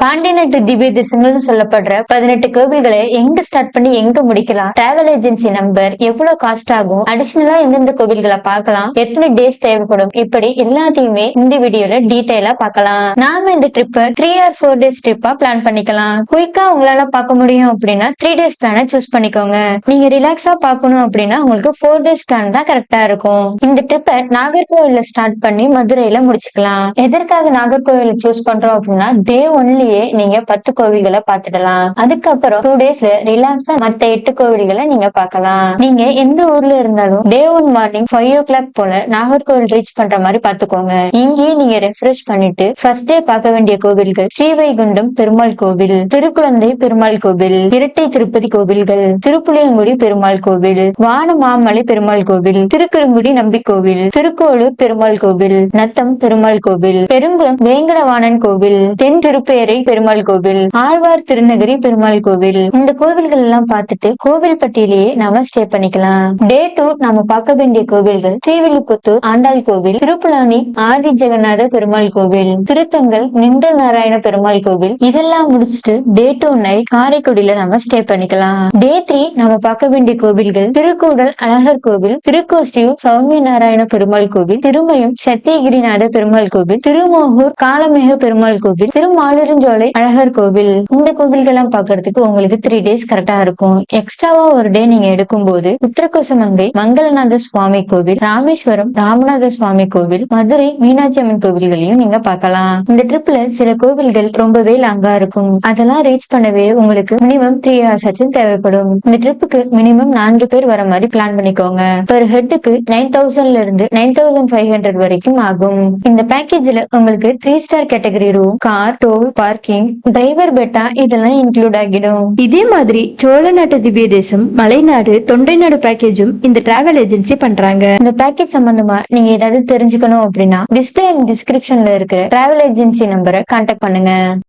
பாண்டியநாட்டு திவ்ய தேசங்கள்னு சொல்லப்படுற 18 கோவில்களை எங்க ஸ்டார்ட் பண்ணி எங்க முடிக்கலாம், டிராவல் ஏஜென்சி நம்பர், எவ்வளவு காஸ்ட் ஆகும், அடிஷனலா எந்தெந்த கோவில்களை பார்க்கலாம், எத்தனை டேஸ் தேவைப்படும், இப்படி எல்லாத்தையுமே இந்த வீடியோல டீடைலா பார்க்கலாம். நாம இந்த ட்ரிப்பை 3 or 4 days ட்ரிப்பா பிளான் பண்ணிக்கலாம். குயிக்கா உங்களால பார்க்க முடியும் அப்படின்னா 3 days பிளான சூஸ் பண்ணிக்கோங்க. நீங்க ரிலாக்ஸா பார்க்கணும் அப்படின்னா உங்களுக்கு 4 days பிளான் தான் கரெக்டா இருக்கும். இந்த ட்ரிப்பை நாகர்கோவில்ல ஸ்டார்ட் பண்ணி மதுரையில முடிச்சுக்கலாம். எதற்காக நாகர்கோவில சூஸ் பண்றோம் அப்படின்னா டே ஒன்லயே நீங்க 10 கோவில்களை பார்த்துடலாம். அதுக்கப்புறம் 2 daysல ரிலாக்ஸா மத்த 8 கோவில்களை நீங்க பார்க்கலாம். நீங்க எந்த ஊர்ல இருந்தாலும் டே 1 மார்னிங் 5 o'clock போல நாகர்கோவில் ரீச் பண்ற மாதிரி பாத்துக்கோங்க. இங்கேயே நீங்க ரெஃப்ரெஷ் பண்ணிட்டு ஃபர்ஸ்ட் டே பார்க்க வேண்டிய கோவில்கள் ஸ்ரீவைகுண்டம் பெருமாள் கோவில், திருக்குழந்தை பெருமாள் கோவில், இரட்டை திருப்பதி கோவில்கள், திருப்புளியங்குடி பெருமாள் கோவில், வானமாமலை பெருமாள் கோவில், திருக்குறுங்குடி நம்பி கோவில், திருக்கோளூர் பெருமாள் கோவில், நத்தம் பெருமாள் கோவில், பெருங்குளம் வேங்கடவாணன் கோவில், தென் திருப்பேரை பெருமாள் கோவில், ஆழ்வார் திருநகரி பெருமாள் கோவில். இந்த கோவில்கள் எல்லாம் பார்த்துட்டு கோவில் பட்டியலையே நாம ஸ்டே பண்ணிக்கலாம். டே 2 நாம பார்க்க வேண்டிய கோவில்கள் ஸ்ரீவில்லிபுத்தூர் ஆண்டாள் கோவில், திருப்புலானி ஆதி ஜெகநாத பெருமாள் கோவில், திருத்தங்கல் நின்ற நாராயண பெருமாள் கோவில். இதெல்லாம் முடிச்சுட்டு டே 2 நைட் காரைக்குடியில நாம ஸ்டே பண்ணிக்கலாம். டே 3 நாம பார்க்க வேண்டிய கோவில்கள் திருக்கூடல் அழகர் கோவில், திருக்கோசியூர் சௌமிய நாராயண பெருமாள் கோவில், திருமயம் சத்தியகிரிநாத பெருமாள் கோவில், திருமோகூர் காலமேக பெருமாள் கோவில், திருமாலிருஞ்சோலை அழகர் கோவில். இந்த கோவில்கள்லாம் பாக்குறதுக்கு உங்களுக்கு 3 days கரெக்டா இருக்கும். எக்ஸ்ட்ராவா ஒரு டே நீங்க எடுக்கும் போது உத்தரகோசமங்கை மங்களநாத சுவாமி கோவில், ராமேஸ்வரம் ராமநாத சுவாமி கோவில், மதுரை மீனாட்சி அம்மன் கோவில்களையும் நீங்க பார்க்கலாம். இந்த ட்ரிப்ல சில கோவில்கள் ரொம்பவே லாங்கா இருக்கும். அதெல்லாம் ரீச் பண்ணவே உங்களுக்கு மினிமம் 3 hours ஆச்சும் தேவைப்படும். இந்த ட்ரிப்புக்கு மினிமம் 4 பேர் வர மாதிரி பிளான் பண்ணிக்கோங்க. பெர் ஹெட்டுக்கு 9,000ல இருந்து 9,500 வரைக்கும் ஆகும். இந்த பேக்கேஜ்ல உங்களுக்கு 3 star category room, car, toll, parking, driver bata இதெல்லாம் இன்க்ளூட் ஆகிடும். இதே மாதிரி சோழநாட்டு திவ்ய தேசம், மலைநாடு, தொண்டைநாடு பேக்கேஜும் இந்த டிராவல் ஏஜென்சி பண்றாங்க. இந்த பேக்கேஜ் சம்பந்தமா நீங்க ஏதாவது தெரிஞ்சுக்கணும் அப்படின்னா டிஸ்பிளே அண்ட் டிஸ்கிரிப்ஷன்ல இருக்கிற டிராவல் ஏஜென்சி நம்பரை கான்டாக்ட் பண்ணுங்க.